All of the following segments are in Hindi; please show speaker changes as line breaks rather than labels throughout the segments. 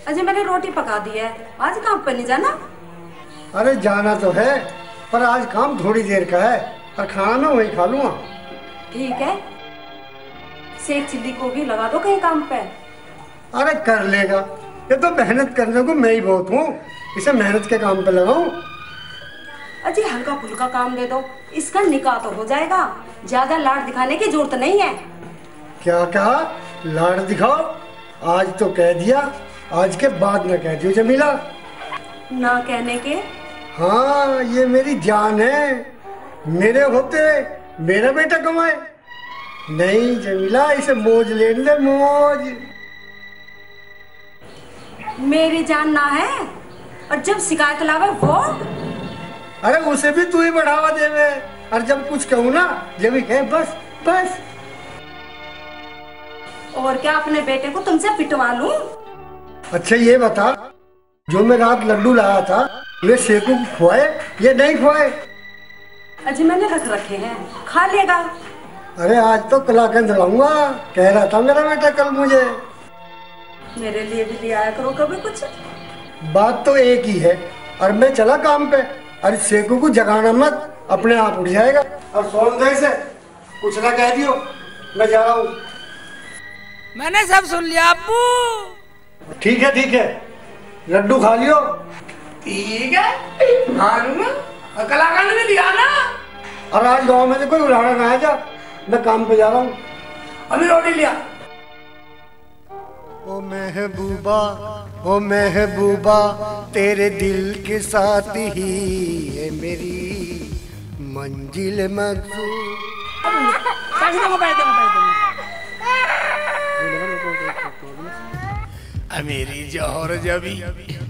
अजय मैंने रोटी पका दी है, आज काम पर नहीं जाना?
अरे जाना तो है, पर आज काम थोड़ी देर का है और खाना मैं वही खा लूंगा।
ठीक है, सेठ चिल्ली को भी लगा दो कहीं काम पे।
अरे कर लेगा, ये तो मेहनत करने को मैं ही बहुत हूँ, इसे मेहनत के काम पे लगाऊं।
अजय हल्का फुल्का काम दे दो, इसका निकाह तो हो जाएगा, ज्यादा लाड दिखाने की जरूरत नहीं है।
क्या कहा? लाड दिखाओ? आज तो कह दिया, आज के बाद न कह दियो जमीला।
ना कहने के?
हाँ, ये मेरी जान है, मेरे होते मेरा बेटा कमाए। नहीं जमीला, इसे मौज लेने दे, मौज।
मेरी जान ना है, और जब शिकायत लावे वो?
अरे उसे भी तू ही बढ़ावा देवे, और जब कुछ कहूँ ना जब भी कहे बस बस।
और क्या अपने बेटे को तुमसे पिटवा लूं?
अच्छा ये बता, जो मैं रात लड्डू लाया था वे सेकू को खुआए या नहीं खुआए?
अजय मैंने रख रखे हैं, खा लेगा।
अरे आज तो कलाकंद लाऊंगा, कह रहा था मेरा बेटा कल मुझे।
मेरे लिए भी ले आया करो कभी कुछ।
बात तो एक ही है, और मैं चला काम पे। अरे सेकू को जगाना मत, अपने आप उठ जाएगा। और सोन से कुछ ना कह दियो, मैं जा रहा हूँ।
मैंने सब सुन लिया अब्बू।
ठीक है, लड्डू खा लियो।
ठीक है, खा लूंगा। कलाकंद ने लिया ना।
और आज गाँव में से कोई उड़ाना ना आ जा, मैं काम पे जा रहा हूँ।
अभी रोटी लिया।
ओ महबूबा तेरे दिल के साथ ही है मेरी मंजिल मकसूद।
मेरी जौहर जबी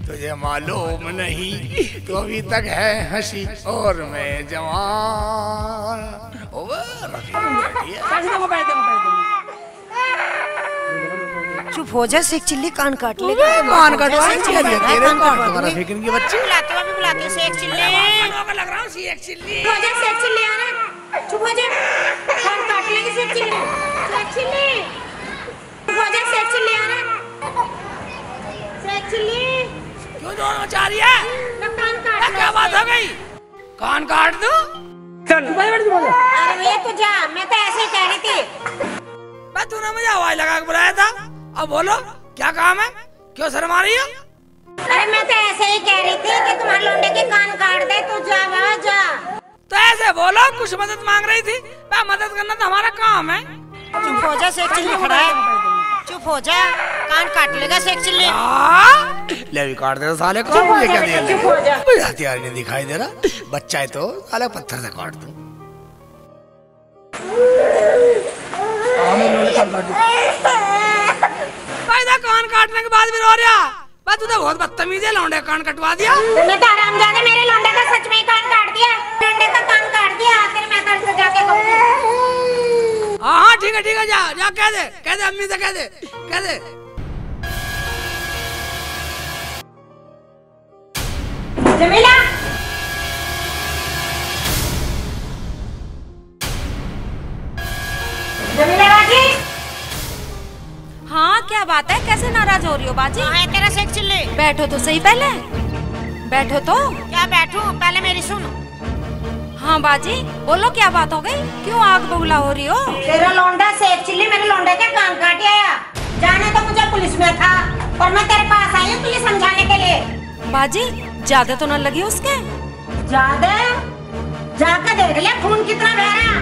तुझे मालूम नहीं, तो अभी तक है हंसी और मैं जवान।
चुप हो जा, शेख चिल्ली कान काट लेगा।
कान काटवा तेरे फिक्र की बच्ची।
बुलाते शेख चिल्ली।
लग रहा हूँ शेख चिल्ली।
हो जा शेख चिल्ली, आ रहा। चुप हो जा, कान काट लेगी शेख चिल्ली। शेख चिल्ली, हो जा शेख चिल्ली, आ रहा। शेख चिल्ली
क्यों जोर मचा रही है?
कान काट।
क्या बात हो गई? कान काट दो। चल
अरे भैया तू जा, मैं तो ऐसे ही कह रही थी।
तूने मुझे आवाज लगा के बुलाया था, अब बोलो क्या काम है, क्यों शर्मा रही हो?
अरे मैं तो ऐसे ही कह रही थी कि तुम्हारे लोंडे के कान काट दे, तू जा बाबा जा।
तो ऐसे बोलो, कुछ मदद मांग रही थी, मदद करना तो हमारा काम है।
चुप हो जा, शेख चिल्ली खड़ा है। चुप हो जा, कान काट लेगा शेख चिल्ली।
ले भी काट दे साले को। ये क्या दे?
चुप हो जा।
कोई हथियार नहीं दिखाई दे रहा, बच्चा है तो साले पत्थर से काट दो। कान काटने के बाद भी रो रहा? तू तो बहुत बदतमीज है, लौंडे कान कटवा दिया।
तूने तो हरामजादे मेरे लौंडे का सच में ही कान काट दिया। लौंडे का कान काट दिया, आखिर मैं घर से जाके कहूँगी।
हाँ ठीक है, जा कह दे अम्मी से कह दे।
जमीला, जमीला बाजी।
हाँ क्या बात है, कैसे नाराज हो रही हो बाजी?
है तेरा शेख चिल्ली।
बैठो तो सही, पहले बैठो तो।
क्या बैठूं, पहले मेरी सुन।
हाँ बाजी बोलो, क्या बात हो गई, क्यों आग बबूला हो रही हो?
तेरा लौंडा शेख चिल्ली मेरे लौंडे के कान काट आया। जाने तो मुझे पुलिस में था, और मैं तेरे पास आई हूँ तुझे समझाने के लिए।
बाजी ज्यादा तो न लगी उसके?
ज्यादा? जाकर देख लिया खून कितना बह रहा।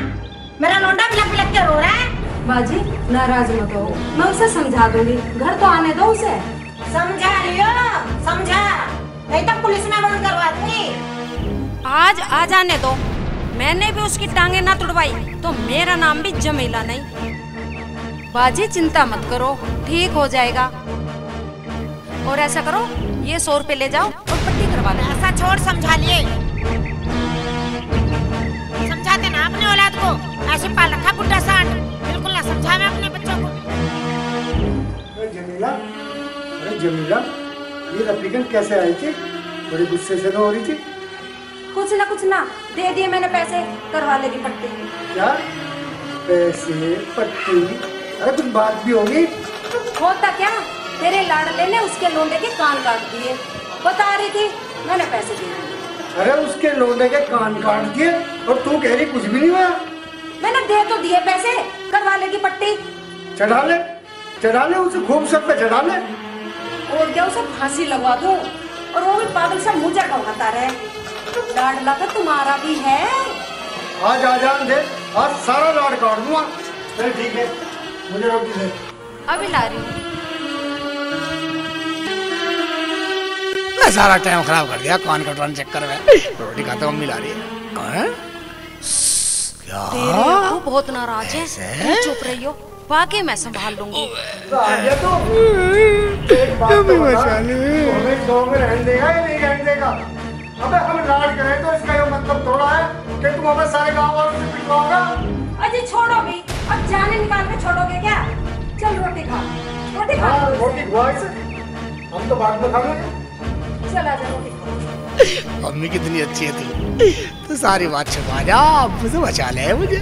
मेरा लौंडा बिलक बिलक के रो रहा है।
बाजी नाराज मत हो, मैं उसे समझा दूंगी, घर तो आने दो उसे।
समझा लियो, समझा, नहीं तो पुलिस में बंद करवा दूंगी।
आज आ जाने दो, मैंने भी उसकी टांगे ना तुड़वाई तो मेरा नाम भी जमीला नहीं। बाजी चिंता मत करो, ठीक हो जाएगा। और ऐसा करो, ये 100 रुपए ले जाओ और पट्टी करवा लो।
ऐसा छोड़, समझा लिए। समझाते ना अपने औलाद को, ऐसे पाल रखा बुड्ढा सांड। बिल्कुल ना समझा मैं अपने बच्चों को।
जमीला, ये रफीकन कैसे आई थी? बड़ी गुस्से से हो रही थी।
कुछ ना दे दिए मैंने पैसे, करवा लेगी पट्टी।
क्या पैसे, पट्टी? अरे कुछ बात भी होगी।
होता क्या, तेरे लाडले ने उसके लोंडे के कान काट दिए। बता रही थी, मैंने पैसे दे दिए।
अरे उसके लोंडे के कान काट दिए और तू कह रही कुछ भी नहीं हुआ।
मैंने दे तो दिए पैसे, करवा लेगी पट्टी।
चढ़ा ले उसे खूब सब पे चढ़ा ले।
और क्या उसे फांसी लगवा दो और वो भी पागल सा मुझे कहता रहे। लाडला तो तुम्हारा भी है।
आज आ जान दे, आज सारा लाड काट दूंगा। चल ठीक है, मुझे रोटी दे।
अभी ला रही हूँ।
मैं सारा टाइम खराब कर दिया कान कटवाने चक्कर में। रोटी खाता मम्मी ला रही है। क्या?
तेरे को बहुत नाराज है। तुम चुप रही हो, बाकी मैं संभाल लूंगी।
तो एक बात तो बता, तू हमें गाँव में रहने देगा या नहीं रहने देगा? अबे हम लाड करें तो इसका ये मतलब थोड़ा है कि तुम हमें सारे गाँव वालों से पिटवाओगा।
अजी छोड़ो भी, अब जाने निकाल के छोड़ोगे क्या? चल रोटी खा, रोटी खा।
हाँ, रोटी खुआ इसे, हम तो बाद में खा लेंगे।
चल आजा रोटी खा।
मम्मी कितनी अच्छी है तू सारी बात छुपा जा, अब से बचा ले मुझे।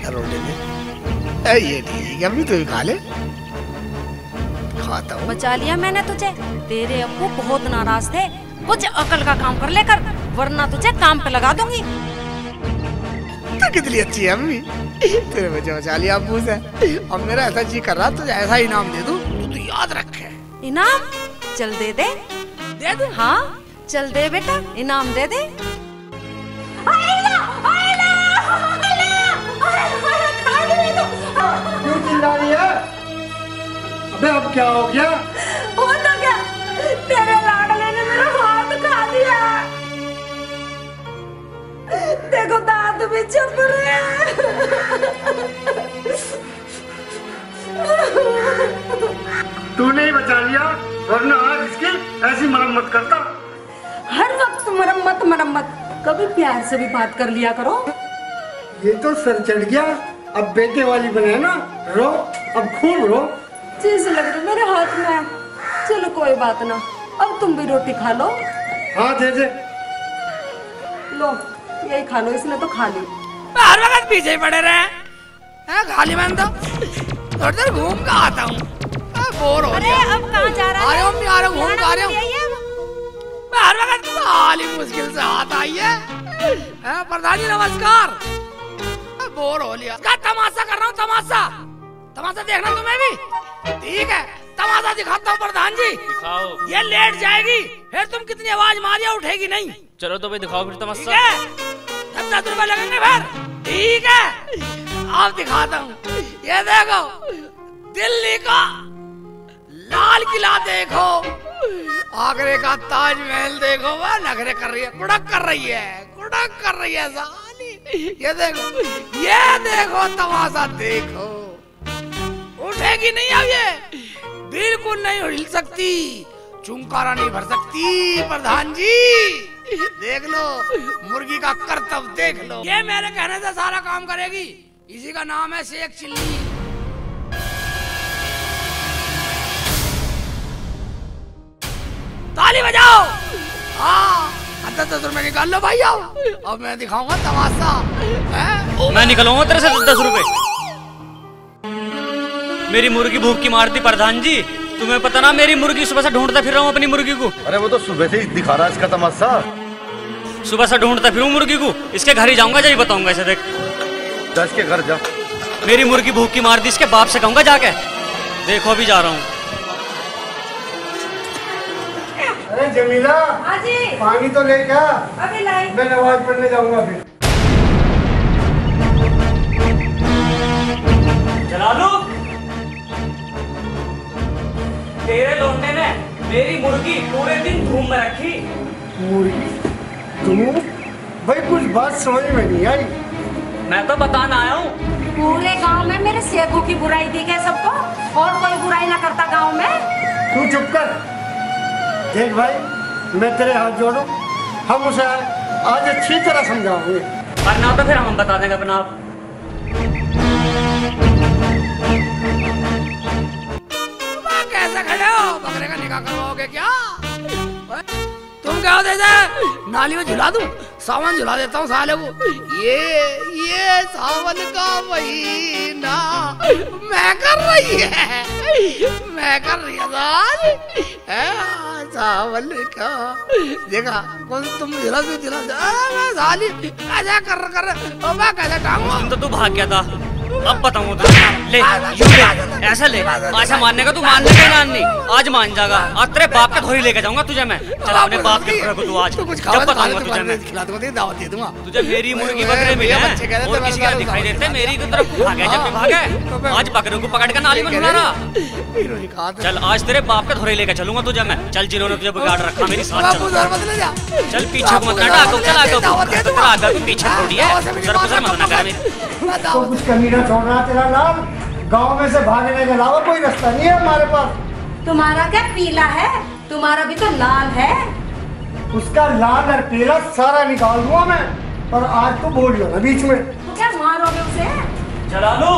रोटी दे। ये ठीक है, अभी तू भी खा ले। खाता हूँ।
बचा लिया मैंने तुझे। तेरे अब्बू बहुत नाराज थे। कुछ अकल का काम कर लेकर, वरना तुझे काम पे लगा दूंगी।
तो कितनी अच्छी है अम्मी, तेरे बच्चे बचा लिया अब्बू से। अब मेरा ऐसा जी कर रहा तुझे ऐसा इनाम दे दूं तो तू याद रखे।
इनाम? चल दे दे।
दे दूं?
हाँ चल दे बेटा, इनाम दे दे।
क्यों चिल्ला रही है? अबे अब क्या हो गया?
हो तो क्या, तेरे लाडले ने मेरा हाथ खा दिया। देखो दांत भी चुप रहे।
तूने ही बचा लिया, वरना आज इसकी ऐसी मरम्मत करता।
हर वक्त मरम्मत, कभी प्यार से भी बात कर लिया करो।
ये तो सर चढ़ गया, अब बेटे वाली बने ना, रो अब खूब रो।
चीज लग रही मेरे हाथ में। चलो कोई बात ना, अब तुम भी रोटी खा लो।
हाँ दे दे।
लो यही खा लो, इसने तो खा ली।
हर वक्त पीछे ही पड़े रहे। खाली मैं तो थोड़ी देर घूम कर आता हूँ। बोर हो
अरे
गया।
अब कहाँ जा रहा है?
आ रहा हूँ, घूम कर आ रहा हूँ। मैं हर वक्त साली मुश्किल से हाथ आई है। प्रधान जी नमस्कार। बोर हो लिया। तमाशा कर रहा हूँ, तमाशा देखना तुम्हें भी? ठीक है, तमाशा दिखाता हूँ प्रधान जी।
दिखाओ।
ये लेट जाएगी, फिर तुम कितनी आवाज मारिया उठेगी नहीं।
चलो तो भाई दिखाओ फिर तमाशा।
ठीक है, 10 रुपए लगेंगे फिर। ठीक है, अब दिखाता हूँ। ये देखो, दिल्ली का लाल किला देखो, आगरे का ताजमहल देखो। वह नखरे कर रही है, कुड़क कर रही है साली। ये देखो तमाशा देखो। उठेगी नहीं अब ये, बिल्कुल नहीं हिल सकती, चुंकारा नहीं भर सकती। प्रधान जी देख लो, मुर्गी का करतब देख लो। ये मेरे कहने से सारा काम करेगी। इसी का नाम है शेख चिल्ली। ताली बजाओ। हाँ 10 रुपए निकाल लो भाई। आओ, अब मैं दिखाऊंगा तमाशा।
मैं निकलूंगा तेरे से 10 रुपए। मेरी मुर्गी भूख की मारती प्रधान जी। तुम्हें पता ना, मेरी मुर्गी सुबह से ढूंढता फिर रहा हूँ अपनी मुर्गी को।
अरे वो तो सुबह से ही दिखा रहा है इसका तमाशा।
सुबह से ढूंढता फिरूं मुर्गी को, इसके घर ही जाऊंगा, जब बताऊंगा इसे। देख
जा इसके घर जा।
मेरी मुर्गी भूख की मार दी, इसके बाप से कहूंगा जाके। देखो अभी जा रहा हूँ।
अरे जमीला,
हाँ जी,
पानी तो ले क्या?
अभी लाई।
मैं नमाज पढ़ने जाऊंगा फिर।
चला लो। तेरे लौंडे ने मेरी मुर्गी पूरे दिन धूम में रखी।
मुर्गी? तू? भाई कुछ बात समझ में नहीं आई।
मैं तो बताना आया हूँ।
पूरे गांव में मेरे सेगू की बुराई दिख है सबको, और कोई बुराई ना करता गांव में।
तू चुप कर। देख भाई, मैं तेरे हाथ जोड़ू, हम उसे आज अच्छी तरह समझाओगे।
वरना तो फिर हम बता देंगे अपना आप।
कैसे खड़े हो? बकरे का निकाह करवाओगे क्या? तुम क्या होते थे? नाली में झुला दूं? सावन झुला देता हूँ साले को। ये सावन का महीना मैं कर रही है। मैं कर रही सावल का देखा कौन तुम जिला से मैं साली ऐसा कर ओ मैं कैसे टांगू
तो तू भाग गया था। अब बताऊँ तुझे, ले यूं ले, ऐसा ले। अच्छा मानने का तू मान लेगा ना नहीं, आज मान जाएगा। आज तेरे बाप का थोड़ी लेके जाऊंगा तुझे मैं। चल अपने बाप के घर को तू आज, जब बताऊंगा तुझे मैं।
खिला दूंगा, दावत दे दूंगा।
तुझे मेरी मुर्गी बकरे मिले हैं और किसी का दिखाई देते, मेरी की तरफ भागे जब भी भागे। आज बकरों को पकड़ कर नाली में ढुला रहा। चल आज तेरे बाप का थोड़ी लेके चलूंगा तुझे मैं। चल जिन्होंने तुझे बिगाड़ रखा मेरी साथ चल पीछे मत ना डाको, चल आगे पीछे थोड़ी है, गुजर मत ना कर मेरी।
तो कुछ कमी ना छोड़ रहा तेरा लाल। गांव में से भागने के अलावा कोई रास्ता नहीं है हमारे पास।
तुम्हारा क्या पीला है, तुम्हारा भी तो लाल है।
उसका लाल और पीला सारा निकाल दूंगा मैं, और आज तो बोलियो ना बीच में।
तो क्या मारोगे उसे?
चला लो,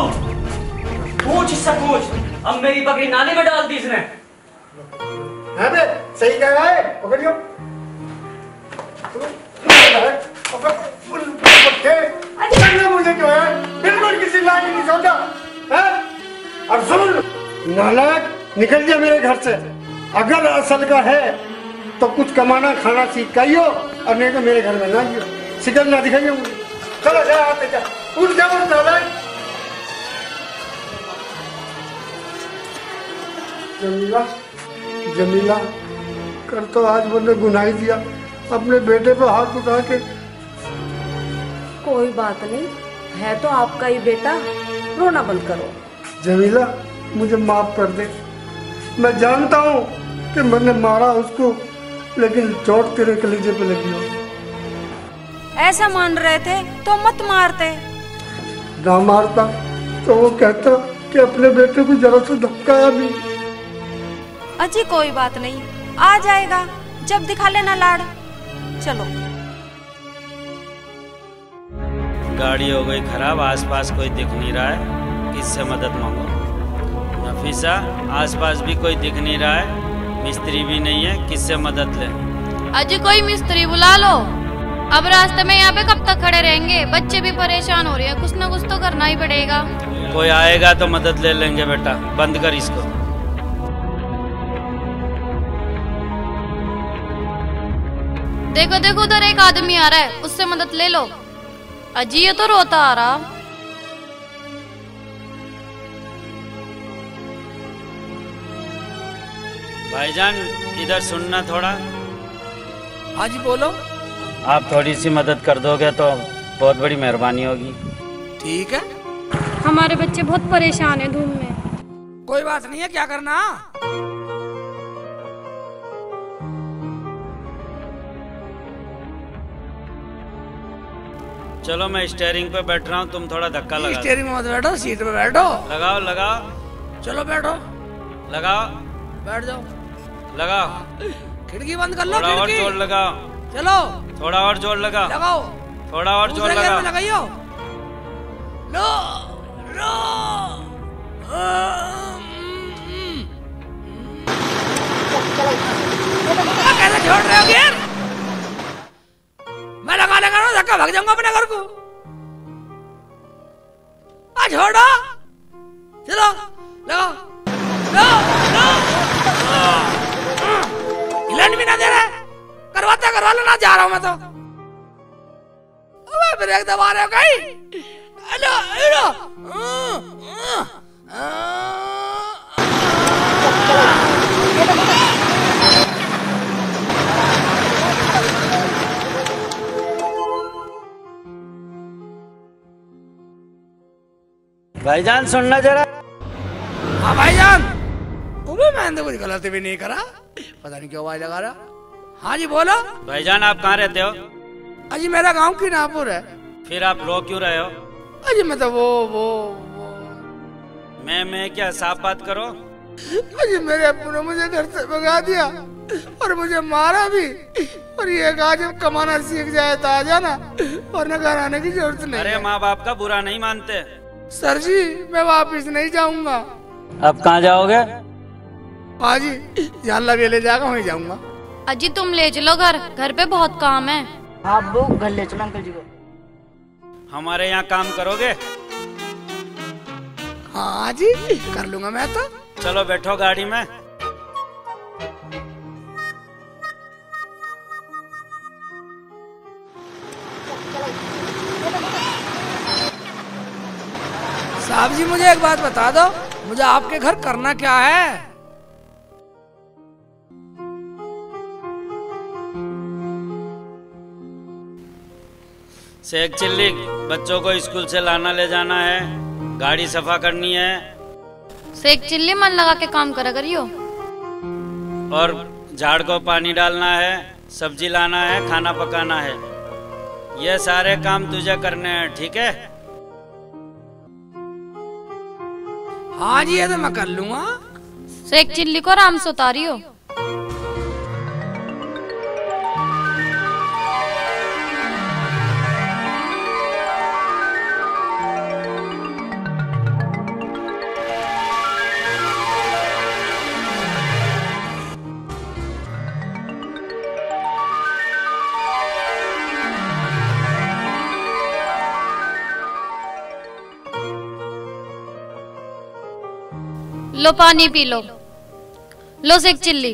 पूछ इससे पूछ, अब मेरी बकरी नाली में डाल दी इसने।
है बे, सही कह रहा है, पकड़ियो। मुझे क्यों है, बिल्कुल किसी लायक नहीं सोचा है। और सुन नालायक, निकल जा मेरे घर से। अगर असल का है तो कुछ कमाना खाना सीख का ही हो, और नहीं तो मेरे घर में ना आइयो, शिकल ना दिखाइए मुझे। चलो जा आते जा, उठ जाओ नालायक। जमीला, जमीला कर तो आज मैंने गुनाह दिया अपने बेटे पे हाथ उठा के।
कोई बात नहीं, है तो आपका ही बेटा, रोना बंद करो।
जमीला मुझे माफ कर दे। मैं जानता हूँ कि मैंने मारा उसको, लेकिन चोट तेरे कलेजे पे लगी हो।
ऐसा मान रहे थे तो मत मारते।
ना मारता तो वो कहता कि अपने बेटे को जरा सा धक्काया भी।
अजी कोई बात नहीं, आ जाएगा जब दिखा लेना लाड़। चलो।
गाड़ी हो गई खराब, आसपास कोई दिख नहीं रहा है, किससे मदद मांगो। नफीसा, आसपास भी कोई दिख नहीं रहा है, मिस्त्री भी नहीं है, किससे मदद ले।
अजी कोई मिस्त्री बुला लो। अब रास्ते में यहाँ पे कब तक खड़े रहेंगे, बच्चे भी परेशान हो रहे हैं, कुछ ना कुछ तो करना ही पड़ेगा।
कोई आएगा तो मदद ले लेंगे बेटा, बंद कर इसको।
देखो देखो उधर एक आदमी आ रहा है, उससे मदद ले लो। अजी ये तो रोता आ रहा।
भाईजान इधर सुनना थोड़ा।
हाँ जी बोलो।
आप थोड़ी सी मदद कर दोगे तो बहुत बड़ी मेहरबानी होगी।
ठीक है।
हमारे बच्चे बहुत परेशान हैं धूप में।
कोई बात नहीं है, क्या करना।
चलो मैं स्टीयरिंग पे बैठ रहा हूँ, तुम थोड़ा धक्का लगा।
स्टीयरिंग में मत बैठो, सीट पे बैठो।
लगाओ लगाओ।
चलो बैठो।
लगाओ।
बैठ जाओ।
लगाओ।
खिड़की बंद कर लो।
थोड़ा और जोर लगाओ।
चलो।
थोड़ा और जोर लगाओ।
लगाओ।
थोड़ा और जोर लगाओ।
लगाइयो। लो लो। कैसे छोड़ रहे हो गियर? मैं लगा धक्का भाग जाऊंगा अपने घर को। आ छोड़ो। चलो लगाओ। लो लो। हिलन भी ना दे रहा, करवा लो ना, जा रहा हूं मैं तो। अबे ब्रेक दबा रहे हो कहीं? Hello hello.
भाईजान सुनना जरा।
हाँ भाईजान। मैंने तो कुछ गलती भी नहीं करा, पता नहीं क्यों आवाज लगा रहा। हाँ जी बोलो।
भाईजान आप कहाँ रहते हो?
अजी मेरा गांव की नापुर है।
फिर आप रो क्यों रहे हो?
अजी मैं तो वो
मैं क्या, साफ बात करो।
अजी मेरे अब्बू ने मुझे घर से भगा दिया और मुझे मारा भी, और ये कहा जब कमाना सीख जाए तो आ जाना, और न घर आने की जरूरत नहीं।
अरे माँ बाप का बुरा नहीं मानते।
सर जी मैं वापिस नहीं जाऊंगा।
अब कहाँ जाओगे?
हाँ जी जहाँ लगे ले जाएगा वहीं जाऊंगा।
अजी तुम ले चलो घर पे बहुत काम है।
हाँ वो घर ले चलो अंकल जी को।
हमारे यहाँ काम करोगे?
हाँ जी कर लूंगा मैं तो।
चलो बैठो गाड़ी में।
साहब जी मुझे एक बात बता दो, मुझे आपके घर करना क्या है?
शेख चिल्ली, बच्चों को स्कूल से लाना ले जाना है, गाड़ी सफा करनी है।
शेख चिल्ली मन लगा के काम करा करियो।
और झाड़ को पानी डालना है, सब्जी लाना है, खाना पकाना है। ये सारे काम तुझे करने हैं, ठीक है?
हाँ जी ये तो मैं कर लूंगा।
शेख चिल्ली को आराम से उतारियो। लो पानी पी लो। लो शेख चिल्ली,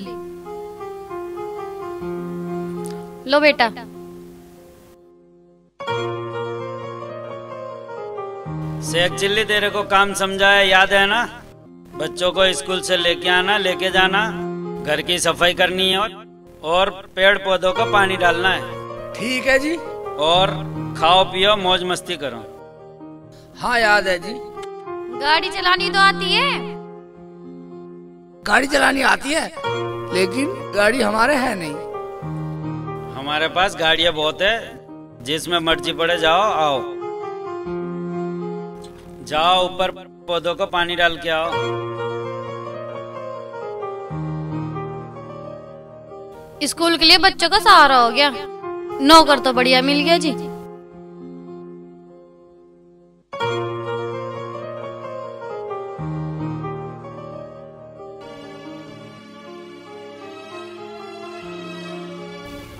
लो बेटा।
शेख चिल्ली, तेरे को काम समझाया याद है ना? बच्चों को स्कूल से लेके आना, लेके जाना, घर की सफाई करनी है और पेड़ पौधों को पानी डालना है।
ठीक है जी।
और खाओ पियो मौज मस्ती करो।
हाँ याद है जी।
गाड़ी चलानी तो आती है?
गाड़ी चलानी आती है, लेकिन गाड़ी हमारे है नहीं।
हमारे पास गाड़ियां बहुत है, जिसमें मर्जी पड़े जाओ आओ। जाओ ऊपर पौधों को पानी डाल के आओ।
स्कूल के लिए बच्चों का सहारा हो गया, नौकर तो बढ़िया मिल गया जी।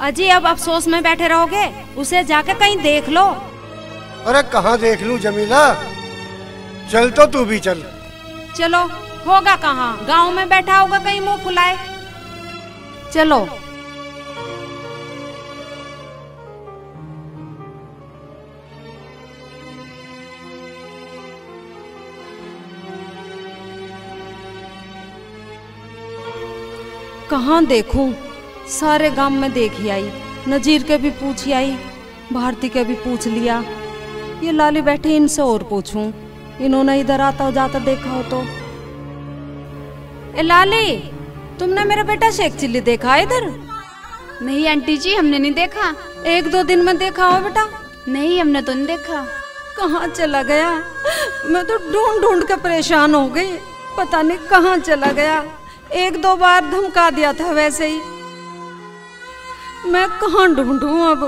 अजी अब अफसोस में बैठे रहोगे? उसे जाके कहीं देख लो।
अरे कहाँ देख लूं जमीला, चल तो तू भी चल।
चलो, होगा कहाँ, गांव में बैठा होगा कहीं मुंह फुलाए। चलो। कहाँ देखूं, सारे गांव में देखी आई, नजीर के भी पूछी आई, भारती के भी पूछ लिया, ये लाली बैठी इनसे और पूछूं, इन्होंने इधर आता हो जाता देखा हो तो। ए लाली, तुमने मेरा बेटा शेख चिल्ली देखा इधर?
नहीं आंटी जी, हमने नहीं देखा।
1-2 दिन में देखा हो बेटा?
नहीं, हमने तो नहीं देखा।
कहाँ चला गया? मैं तो ढूंढ ढूंढ के परेशान हो गई, पता नहीं कहाँ चला गया। 1-2 बार धमका दिया था वैसे ही। मैं कहाँ ढूंढूं अब?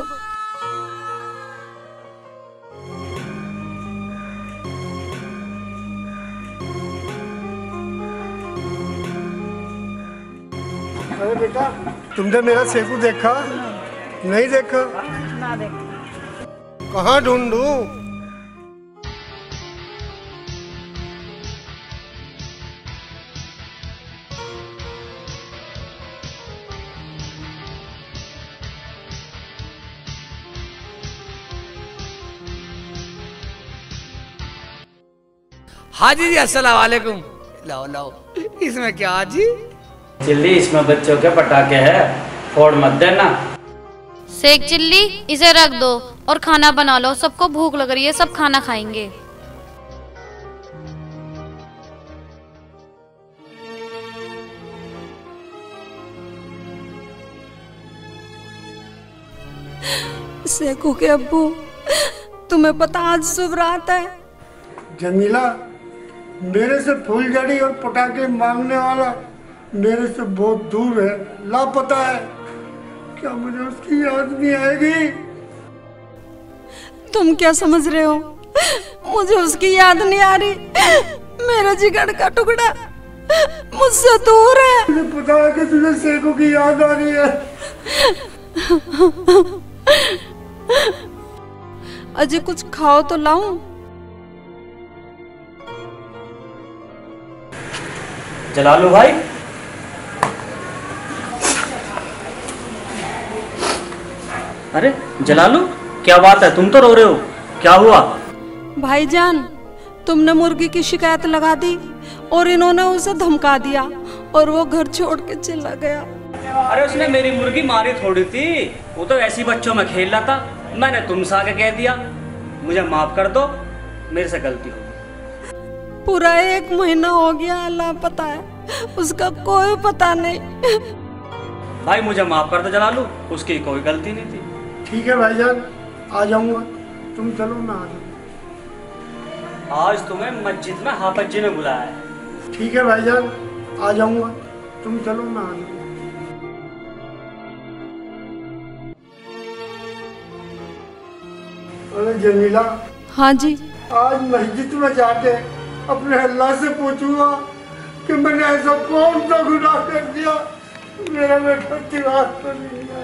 अरे बेटा, तुमने मेरा सेकू देखा? नहीं देखा?
ना देखा।
कहाँ ढूंढूं?
हाजी जी अस्सलाम वालेकुम। लाओ लाओ, इसमें क्या हाजी?
चिल्ली, इसमें बच्चों के पटाखे है, फोड़ मत देना।
शेख चिल्ली, इसे रख दो और खाना बना लो, सबको भूख लग रही है, सब खाना खाएंगे।
शेखू के अब्बू, तुम्हें पता आज शुभ रात है।
जमीला, मेरे से फूलझड़ी और पटाखे मांगने वाला मेरे से बहुत दूर है, लापता है। क्या मुझे उसकी याद नहीं आएगी?
तुम क्या समझ रहे हो? मुझे उसकी याद नहीं आ रही। मेरा जिगर का टुकड़ा मुझसे दूर है।
मुझे पता है कि तुझे शेखू की याद आ रही है।
अजय कुछ खाओ तो लाऊं?
जलालू भाई, अरे जलालू, क्या बात है? तुम तो रो रहे हो, क्या हुआ?
भाईजान, तुमने मुर्गी की शिकायत लगा दी और इन्होंने उसे धमका दिया और वो घर छोड़ के चला गया।
अरे उसने मेरी मुर्गी मारी थोड़ी थी, वो तो ऐसी बच्चों में खेल रहा था, मैंने तुमसे आके कह दिया। मुझे माफ कर दो, मेरे से गलती हो गई।
पूरा 1 महीना हो गया, अल्लाह पता है, उसका कोई पता नहीं।
भाई मुझे माफ कर दो जलालू, उसकी कोई गलती नहीं थी।
ठीक है भाईजान, आ जाऊंगा, तुम चलो मैं आ जाऊंगा।
आज तुम्हें मस्जिद में हाफिज जी ने बुलाया है।
ठीक है भाईजान, आ जाऊंगा, तुम चलो मैं आ जाऊंगा। अरे जमीला।
हाँ जी।
आज मस्जिद में जाके अपने अल्लाह से पूछूंगा कि मैंने ऐसा कौन सा गुनाह कर दिया, मेरा बेटा तिवार तो नहीं है।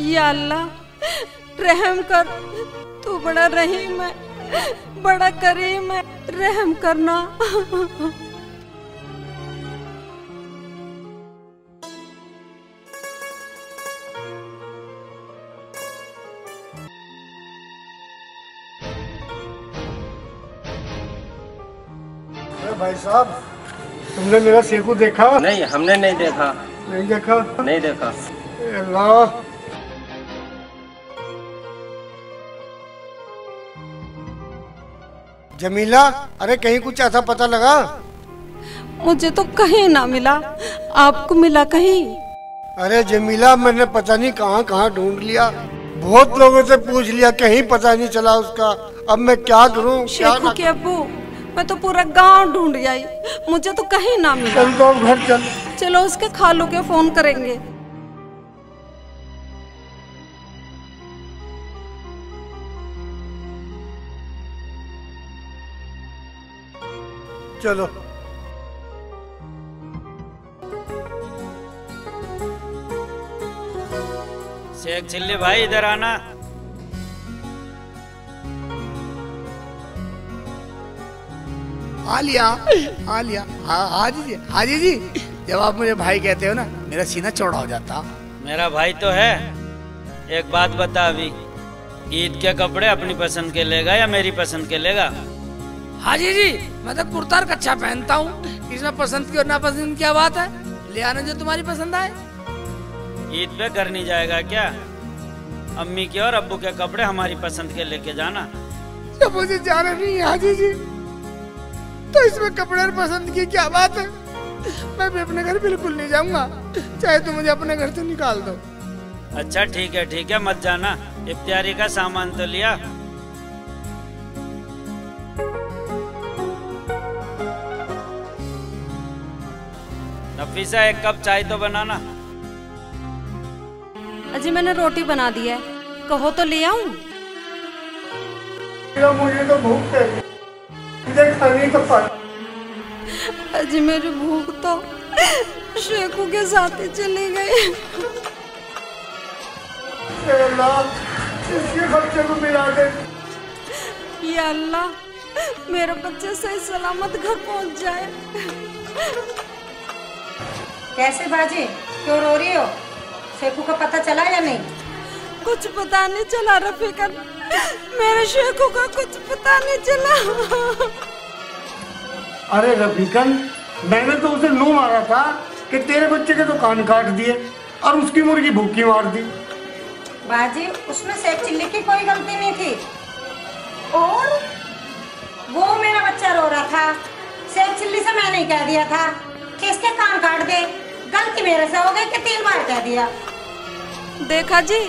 या अल्लाह रहम कर, तू बड़ा रहीम है, बड़ा करीम है, रहम करना।
भाई साहब, तुमने मेरा सेकू देखा?
नहीं, हमने नहीं देखा।
नहीं देखा?
नहीं देखा।
अल्लाह, जमीला, अरे कहीं कुछ ऐसा पता लगा?
मुझे तो कहीं ना मिला, आपको मिला कहीं?
अरे जमीला, मैंने पता नहीं कहाँ कहाँ ढूंढ लिया, बहुत लोगों से पूछ लिया, कहीं पता नहीं चला उसका। अब मैं क्या करूँ?
शेखू के अब्बू, मैं तो पूरा गांव ढूंढ आई, मुझे तो कहीं ना मिला।
चल तो घर चल।
चलो उसके खालू के फोन करेंगे।
चलो।
शेख चिल्ली भाई, इधर आना।
आ लिया। हाजी जी, जब आप मुझे भाई कहते हो ना, मेरा सीना चौड़ा हो जाता।
मेरा भाई तो है। एक बात बता, अभी ईद के कपड़े अपनी पसंद के लेगा या मेरी पसंद के लेगा?
हाजी जी, मैं तो कुर्ता और कच्छा पहनता हूँ, इसमें पसंद की और नापसंद क्या बात है? ले आना जो तुम्हारी पसंद आए।
ईद पे घर नहीं जाएगा क्या? अम्मी के और अब्बू के कपड़े हमारी पसंद के लेके जाना।
जब मुझे जाना नहीं है हाजी जी, तो इसमें कपड़े और पसंद की क्या बात है? मैं भी अपने घर बिल्कुल नहीं जाऊंगा, चाहे तुम मुझे अपने घर से निकाल दो।
अच्छा ठीक है, मत जाना। इफ्तियारी का सामान तो लिया? नफीसा, 1 कप चाय तो बनाना।
अजी मैंने रोटी बना दी है, कहो तो ले आऊं?
मुझे तो भूख है, मुझे खाने का पड़ा।
अजी मेरी भूख तो शेखू के साथ ही चली गई।
इसके बच्चे को मिला दे।
या अल्लाह, मेरा बच्चा सही सलामत घर पहुंच जाए।
कैसे बाजी, क्यों रो रही हो? शेखू का पता चला या नहीं?
कुछ पता नहीं चला रफीकन, मेरे शेखू का कुछ पता नहीं चला।
अरे रफीकन, मैंने तो उसे नो मारा था कि तेरे बच्चे के तो कान काट दिए और उसकी मुर्गी भूखी मार दी।
बाजी, उसमें शेख चिल्ली की कोई गलती नहीं थी, और वो मेरा बच्चा रो रहा था। शेख चिल्ली से मैंने ही कह दिया था कि इसके कान काट दे, गलती मेरे से हो गई कि 3 बार कह दिया।
देखा जी,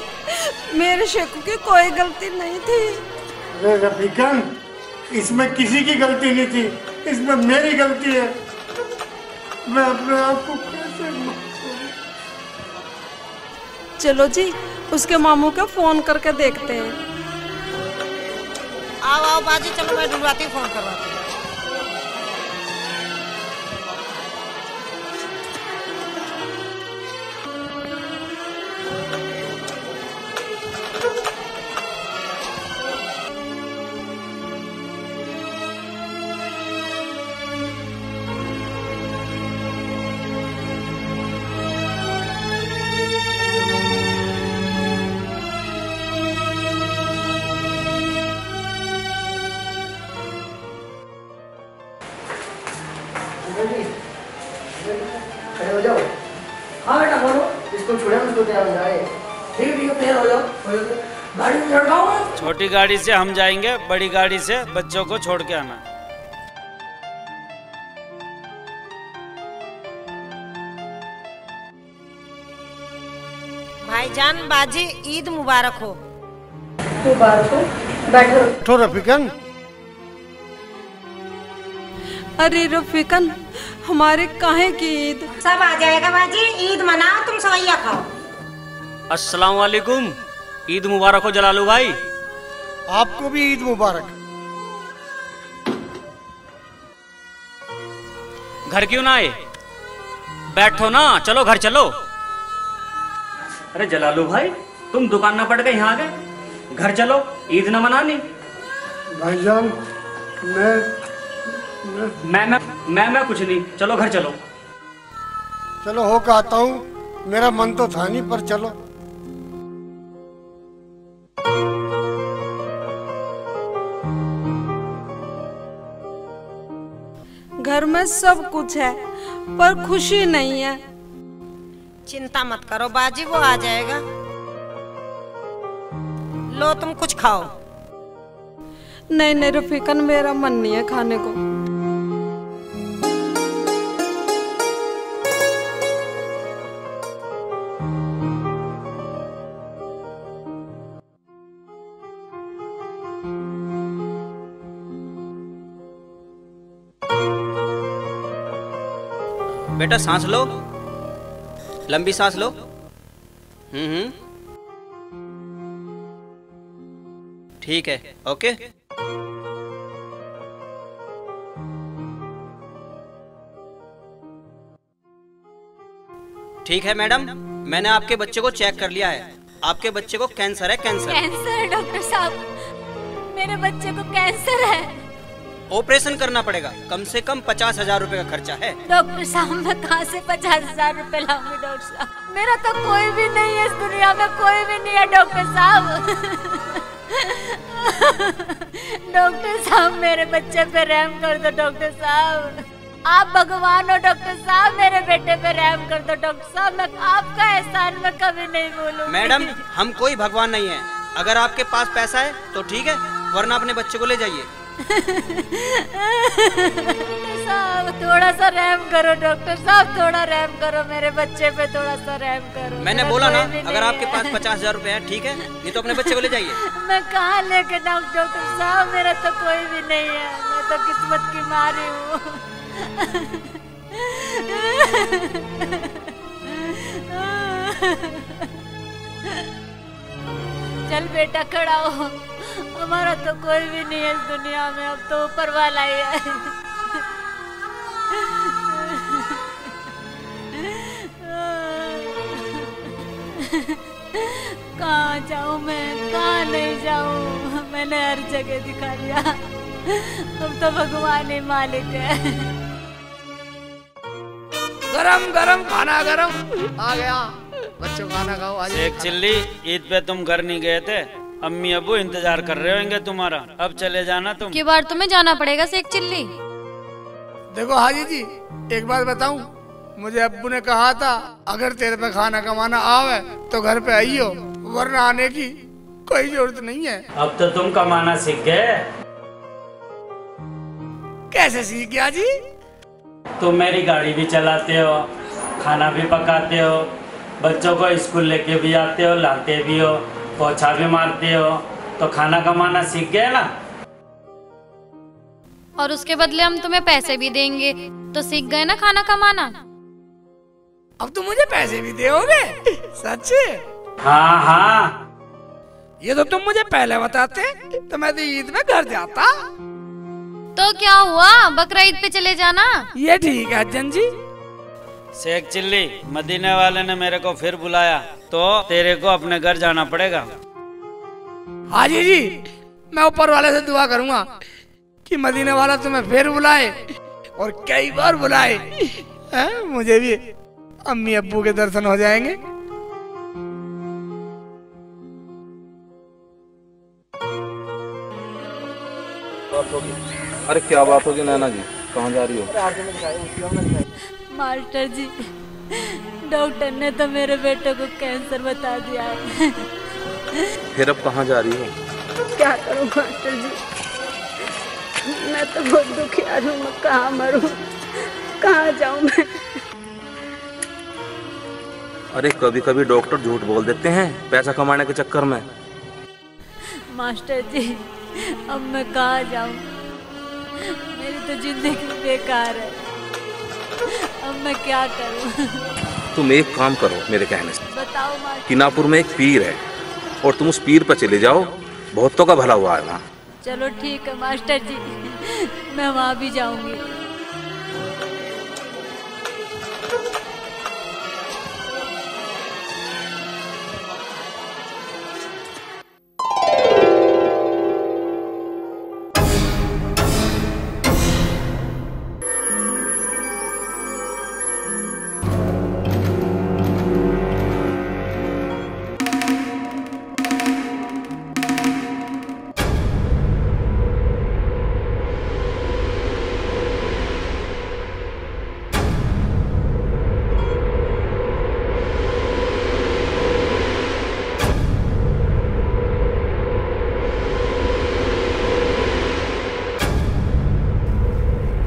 मेरे शेखू की कोई गलती नहीं थी।
अरे रफीकन, इसमें किसी की गलती नहीं थी, इसमें मेरी गलती है। मैं अपने आप को कैसे माफ करूं?
चलो जी, उसके मामू का फोन करके देखते हैं।
आओ बाजी, चलो मैं ढूंढवाती हूँ, फोन करवाती हूँ।
खड़े हो जाओ। हाँ बेटा बोलो, इसको छोड़े उसको तैयार हो जाए। ठीक है तैयार हो जाओ, गाड़ी में चढ़ाओ।
छोटी गाड़ी से हम जाएंगे, बड़ी गाड़ी से बच्चों को छोड़ के आना।
भाईजान बाजी ईद मुबारक हो।
मुबारक हो, बैठो।
रफीकन।
अरे रफीकन, हमारे काहे की ईद?
सब आ जाएगा बाजी, ईद मनाओ, तुम सवैया खाओ।
अस्सलाम वालेकुम, ईद मुबारक हो जलालू भाई।
आपको भी ईद मुबारक।
घर क्यों ना आए? बैठो ना, चलो घर चलो। अरे जलालू भाई, तुम दुकान ना पड़ गए यहाँ आ गए, घर चलो, ईद ना मनानी।
भाईजान
मैं कुछ नहीं, चलो घर चलो।
चलो हो के आता हूँ, मेरा मन तो था नहीं, पर चलो।
घर में सब कुछ है पर खुशी नहीं है।
चिंता मत करो बाजी, वो आ जाएगा। लो तुम कुछ खाओ।
नहीं नहीं रफीकन, मेरा मन नहीं है खाने को।
बेटा सांस लो, लंबी सांस लो। ठीक है, ओके। ठीक है मैडम, मैंने आपके बच्चे को चेक कर लिया है। आपके बच्चे को कैंसर है। कैंसर
है डॉक्टर साहब, मेरे बच्चे को कैंसर है।
ऑपरेशन करना पड़ेगा, कम से कम 50,000 रुपए का खर्चा है।
डॉक्टर साहब मैं कहाँ से 50,000 रुपए लाऊंगी डॉक्टर साहब? मेरा तो कोई भी नहीं है इस दुनिया में, कोई भी नहीं है डॉक्टर साहब। डॉक्टर साहब मेरे बच्चे पे रहम कर दो डॉक्टर साहब। आप भगवान हो डॉक्टर साहब, मेरे बेटे पे रहम कर दो डॉक्टर साहब। मैं आपका एहसान मैं कभी नहीं भूलूंगी।
मैडम हम कोई भगवान नहीं है, अगर आपके पास पैसा है तो ठीक है, वरना अपने बच्चे को ले जाइए।
साहब थोड़ा सा रहम करो डॉक्टर साहब, थोड़ा रहम करो मेरे बच्चे पे, थोड़ा सा रहम करो।
मैंने बोला ना, अगर आपके पास 50,000 रुपए है ठीक है, नहीं तो अपने बच्चे को ले जाइए।
मैं कहाँ लेके जाऊँ डॉक्टर साहब, मेरा तो कोई भी नहीं है, मैं तो किस्मत की मारी हूँ। चल बेटा खड़ा हो, हमारा तो कोई भी नहीं है इस दुनिया में, अब तो ऊपर वाला ही है। कहाँ जाऊँ मैं, कहाँ नहीं जाऊँ? मैंने हर जगह दिखा लिया, अब तो भगवान ही मालिक है।
गरम गरम खाना गरम आ गया, बच्चों खाना खाओ। आज
शेख चिल्ली, ईद पे तुम घर नहीं गए थे, अम्मी अब्बू इंतजार कर रहे होंगे तुम्हारा, अब चले जाना तुम।
की बार तुम्हें जाना पड़ेगा शेख चिल्ली।
देखो हाजी जी, एक बात बताऊं, मुझे अब्बू ने कहा था अगर तेरे पे खाना कमाना आवे तो घर पे आइयो, वरना आने की कोई जरूरत नहीं है।
अब तो तुम कमाना सीख गए।
कैसे सीख गया जी?
तुम मेरी गाड़ी भी चलाते हो, खाना भी पकाते हो, बच्चों को स्कूल लेके भी आते हो, लाते भी हो, पोछा भी मारते हो, तो खाना कमाना सीख गए ना।
और उसके बदले हम तुम्हें पैसे भी देंगे, तो सीख गए ना खाना कमाना।
अब तुम मुझे पैसे भी दोगे? सच?
हाँ हाँ,
ये तो तुम मुझे पहले बताते तो मैं तो ईद में घर जाता।
तो क्या हुआ, बकरा ईद पे चले जाना।
ये ठीक है अज्जन जी।
शेख चिल्ली, मदीने वाले ने मेरे को फिर बुलाया, तो तेरे को अपने घर जाना पड़ेगा।
हाजी जी, मैं ऊपर वाले से दुआ करूंगा कि मदीने वाला तुम्हें फिर बुलाए और कई बार बुलाए, मुझे भी अम्मी अब्बू के दर्शन हो जाएंगे।
अरे क्या बात होगी नैना जी, कहाँ जा रही हो?
मास्टर जी, डॉक्टर ने तो मेरे बेटे को कैंसर बता दिया है।
फिर अब कहाँ जा रही हो?
क्या करूं मास्टर जी, मैं तो बहुत दुखिया हूँ। मैं कहाँ मरूं, कहाँ जाऊं मैं?
अरे कभी कभी डॉक्टर झूठ बोल देते हैं पैसा कमाने के चक्कर में।
मास्टर जी, अब मैं कहाँ जाऊं? मेरी तो जिंदगी बेकार है। अब मैं क्या करूं?
तुम एक काम करो मेरे कहने से।
बताओ मास्टर।
किनापुर में एक पीर है और तुम उस पीर पर चले जाओ, बहुतों का भला हुआ है वहाँ।
चलो ठीक है मास्टर जी, मैं वहाँ भी जाऊंगी।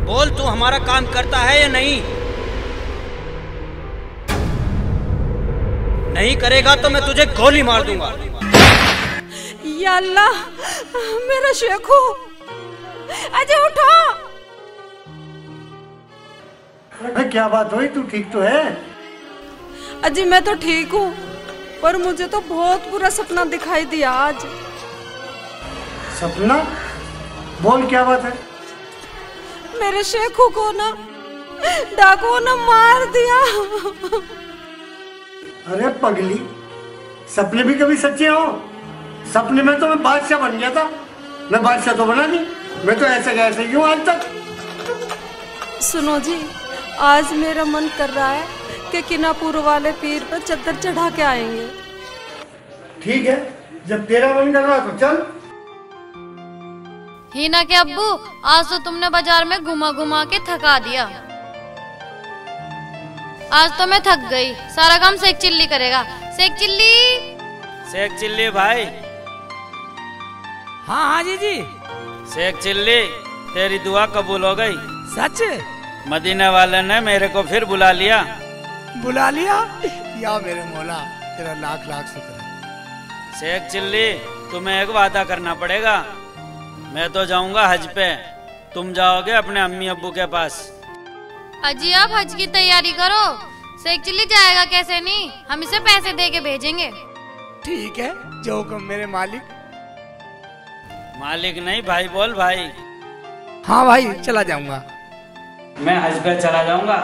बोल, तू हमारा काम करता है या नहीं? नहीं करेगा तो मैं तुझे गोली मार दूंगा।
या अल्लाह, मेरा शेखू, अजय उठो।
अरे क्या बात हुई, तू ठीक तो है?
अजी मैं तो ठीक हूँ, पर मुझे तो बहुत बुरा सपना दिखाई दिया आज।
सपना? बोल क्या बात है?
मेरे शेखू को ना डाकुओं ने मार दिया।
अरे पगली, सपने भी कभी सच्चे हो? सपने में तो मैं बादशाह बन गया था। मैं बादशाह तो बना नहीं, मैं तो ऐसे कैसे ही हूँ आज तक।
सुनो जी, आज मेरा मन कर रहा है कि किनापुर वाले पीर पर चद्दर चढ़ा के आएंगे।
ठीक है, जब तेरा मन कर रहा तो चल।
हीना के अब्बू, आज तो तुमने बाजार में घुमा घुमा के थका दिया। आज तो मैं थक गई। सारा काम शेख चिल्ली करेगा। शेख चिल्ली,
शेख चिल्ली भाई।
हाँ हाँ जी।
शेख चिल्ली, तेरी दुआ कबूल हो गई।
सच?
मदीना वाले ने मेरे को फिर बुला लिया।
बुला लिया? या मेरे मौला, तेरा लाख लाख शुक्र है।
शेख चिल्ली, तुम्हें एक वादा करना पड़ेगा। मैं तो जाऊंगा हज पे, तुम जाओगे अपने अम्मी अब्बू के पास।
अजी आप हज की तैयारी करो। शेख चिल्ली जाएगा कैसे नहीं, हम इसे पैसे दे के भेजेंगे।
ठीक है, जो हुक्म मेरे मालिक।
मालिक नहीं भाई, बोल भाई।
हाँ भाई, चला जाऊंगा।
मैं हज पे चला जाऊंगा,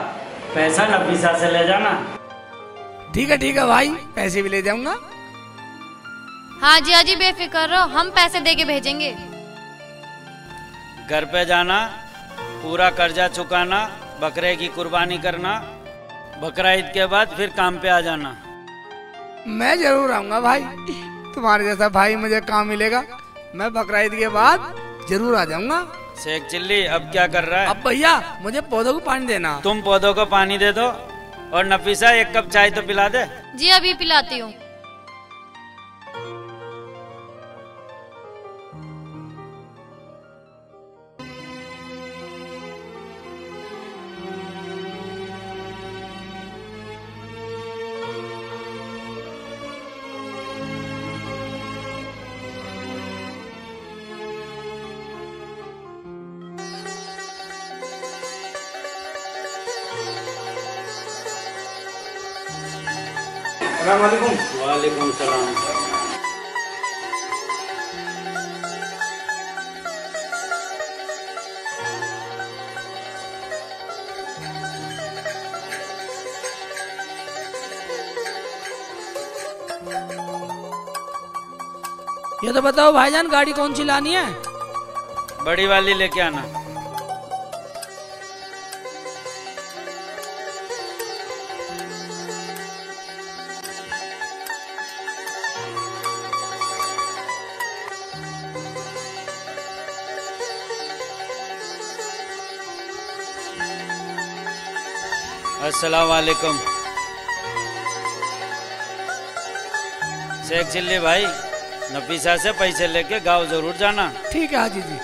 पैसा नफीसा से ले जाना।
ठीक है भाई, पैसे भी ले जाऊंगा।
हाँ जी बेफिक्र रहो, हम पैसे दे के भेजेंगे।
घर पे जाना, पूरा कर्जा चुकाना, बकरे की कुर्बानी करना, बकरा ईद के बाद फिर काम पे आ जाना।
मैं जरूर आऊंगा भाई, तुम्हारे जैसा भाई मुझे काम मिलेगा। मैं बकरा ईद के बाद जरूर आ जाऊंगा।
शेख चिल्ली अब क्या कर रहा है?
अब भैया मुझे पौधों को पानी देना।
तुम पौधों को पानी दे दो, और नफीसा एक कप चाय तो पिला दे।
जी अभी पिलाती हूँ।
वालेकुम सलाम।
ये तो बताओ भाईजान, गाड़ी कौन सी लानी है?
बड़ी वाली लेके आना। अस्सलाम वालेकुम। शेख चिल्ली भाई, नफीसा से पैसे लेके गांव जरूर जाना।
ठीक है हाजी जी।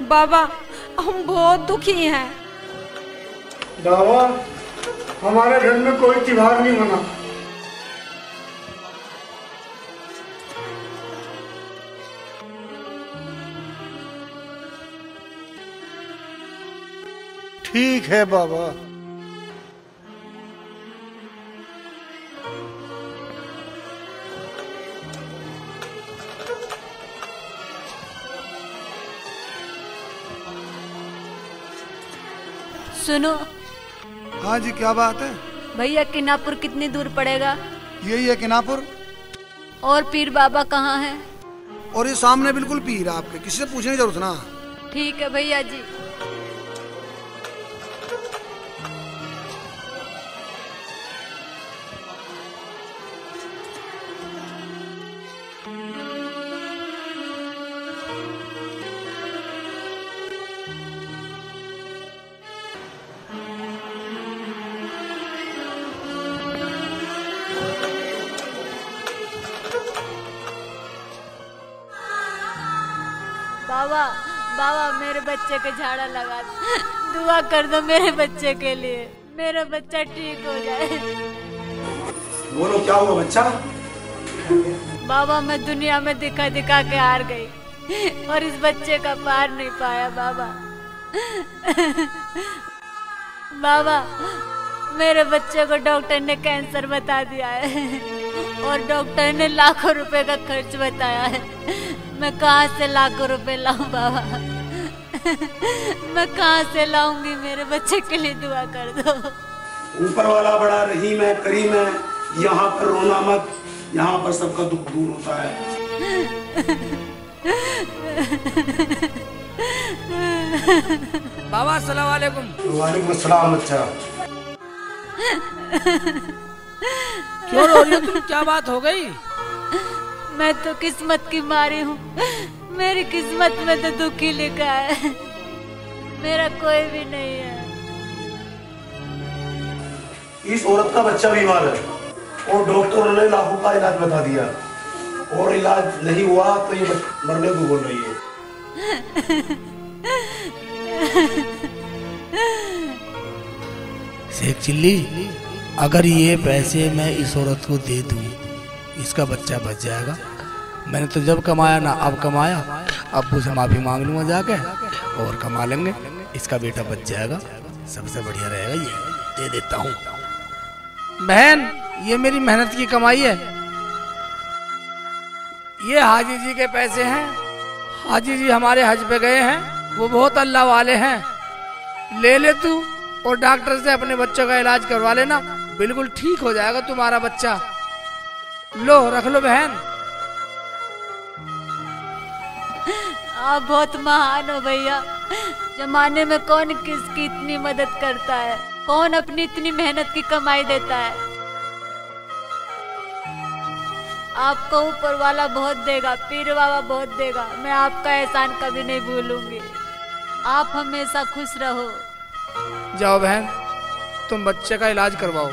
बाबा हम बहुत दुखी हैं।
बाबा हमारे घर में कोई त्योहार नहीं मना।
ठीक है बाबा।
सुनो।
हाँ जी क्या बात है?
भैया किनापुर कितनी दूर पड़ेगा?
यही है किनापुर।
और पीर बाबा कहाँ है?
और ये सामने बिल्कुल पीर आपके, किसी से पूछने की जरूरत ना।
ठीक है भैया जी। बाबा बाबा मेरे बच्चे के झाड़ा लगा दो, दुआ कर दो मेरे बच्चे के लिए, मेरा बच्चा ठीक हो जाए।
बोलो क्या हुआ बच्चा?
बाबा मैं दुनिया में दिखा दिखा के हार गई और इस बच्चे का पार नहीं पाया बाबा। बाबा मेरे बच्चे को डॉक्टर ने कैंसर बता दिया है और डॉक्टर ने लाखों रुपए का खर्च बताया है। मैं कहाँ से लाखों रुपए लाऊं बाबा? मैं कहाँ से लाऊंगी? मेरे बच्चे के लिए दुआ कर दो।
ऊपर वाला बड़ा रहीम है, करीम है। यहाँ पर रोना मत, यहाँ पर सबका दुख दूर होता है।
बाबा अस्सलाम वालेकुम।
वालेकुम अस्सलाम। अच्छा
क्यों रो रही हो तुम? क्या बात हो गई?
मैं तो किस्मत की मारी हूँ, मेरी किस्मत में तो दुख ही लिखा है, मेरा कोई भी नहीं है।
इस औरत का बच्चा बीमार है और डॉक्टरों ने लाखों का इलाज बता दिया और इलाज नहीं हुआ तो ये मरने को बोल रही है।
शेख चिल्ली, अगर ये पैसे मैं इस औरत को दे दूं, इसका बच्चा बच जाएगा। मैंने तो जब कमाया ना अब कमाया, अब्बू से माफी मांग लूंगा जाके और कमा लेंगे, इसका बेटा बच जाएगा। सबसे बढ़िया रहेगा ये, दे देता हूँ। बहन ये मेरी मेहनत की कमाई है, ये हाजी जी के पैसे हैं। हाजी जी हमारे हज पे गए हैं, वो बहुत अल्लाह वाले हैं। ले ले तू और डॉक्टर से अपने बच्चों का इलाज करवा लेना, बिल्कुल ठीक हो जाएगा तुम्हारा बच्चा। लो रख लो बहन।
आप बहुत महान हो भैया। जमाने में कौन किसकी इतनी मदद करता है, कौन अपनी इतनी मेहनत की कमाई देता है। आपको ऊपर वाला बहुत देगा, पीर बाबा बहुत देगा। मैं आपका एहसान कभी नहीं भूलूंगी। आप हमेशा खुश रहो।
जाओ बहन, तुम बच्चे का इलाज करवाओ।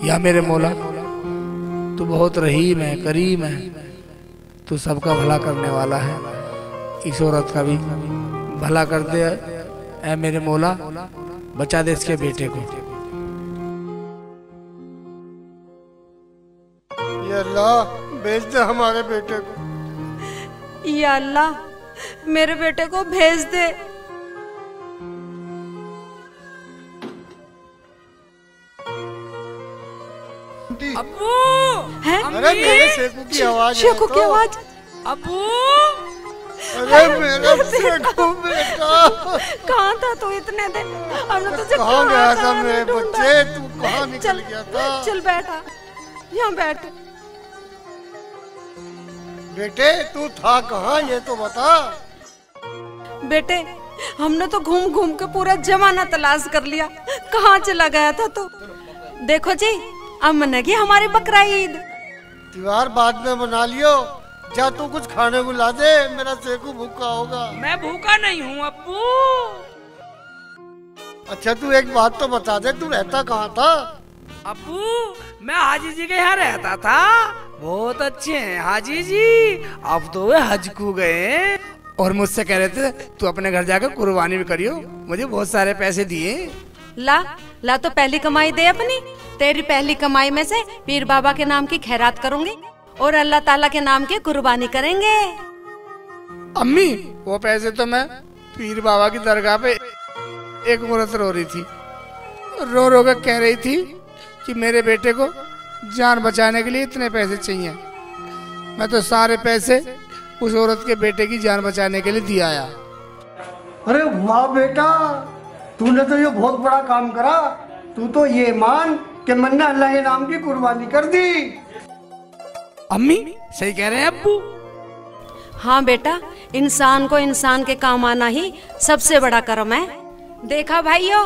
या मेरे मौला, तू बहुत रहीम है, करीम है, तू सबका भला करने वाला है। इस औरत का भी भला कर दे ऐ मेरे मौला, बचा दे इसके बेटे को।
या अल्लाह भेज दे हमारे बेटे को।
या अल्लाह मेरे बेटे को भेज दे।
अब्बू,
अरे मेरे शेखू की आवाज है।
शेखू की आवाज।
अब्बू,
अरे मेरा शेखू बेटा,
कहाँ था तू इतने दिन? हमने तुझे
कहाँ गया था मेरे बच्चे? तू कहाँ निकल गया था?
चल बैठा, यहाँ बैठ।
बेटे तू था कहाँ ये तो बता।
बेटे हमने तो घूम घूम के पूरा जमाना तलाश कर लिया, कहाँ चला गया था। तो देखो जी, अब मनेगी हमारी बकरा ईद।
त्योहार बाद में मना लियो, जा तू कुछ खाने को ला दे, मेरा सेकू भूखा होगा।
मैं भूखा नहीं हूँ अप्पू।
अच्छा तू एक बात तो बता दे, तू रहता कहाँ था?
अप्पू, मैं हाजी जी के यहाँ रहता था। बहुत अच्छे हैं हाजी जी, अब तो वे हज को गए
और मुझसे कह रहे थे तू अपने घर जाकर कुर्बानी भी करियो, मुझे बहुत सारे पैसे दिए।
ला ला तो पहली कमाई दे अपनी, तेरी पहली कमाई में से पीर बाबा के नाम की खैरात करूंगी और अल्लाह ताला के नाम की कुर्बानी करेंगे।
अम्मी, वो पैसे तो मैं पीर बाबा की दरगाह पे एक औरत रो रही थी, रो रो कर कह रही थी कि मेरे बेटे को जान बचाने के लिए इतने पैसे चाहिए। मैं तो सारे पैसे उस औरत के बेटे की जान बचाने के लिए दिया आया।
अरे वाह बेटा, तूने तो ये बहुत बड़ा काम करा। तू तो ये मान कि मैंने अल्लाह के नाम की कुर्बानी कर दी।
अम्मी सही कह रहे हैं अब्बू।
हाँ बेटा, इंसान को इंसान के काम आना ही सबसे बड़ा कर्म है। देखा भाइयों,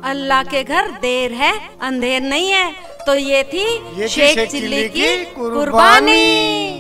अल्लाह के घर देर है अंधेर नहीं है। तो ये थी शेख चिल्ली की कुर्बानी।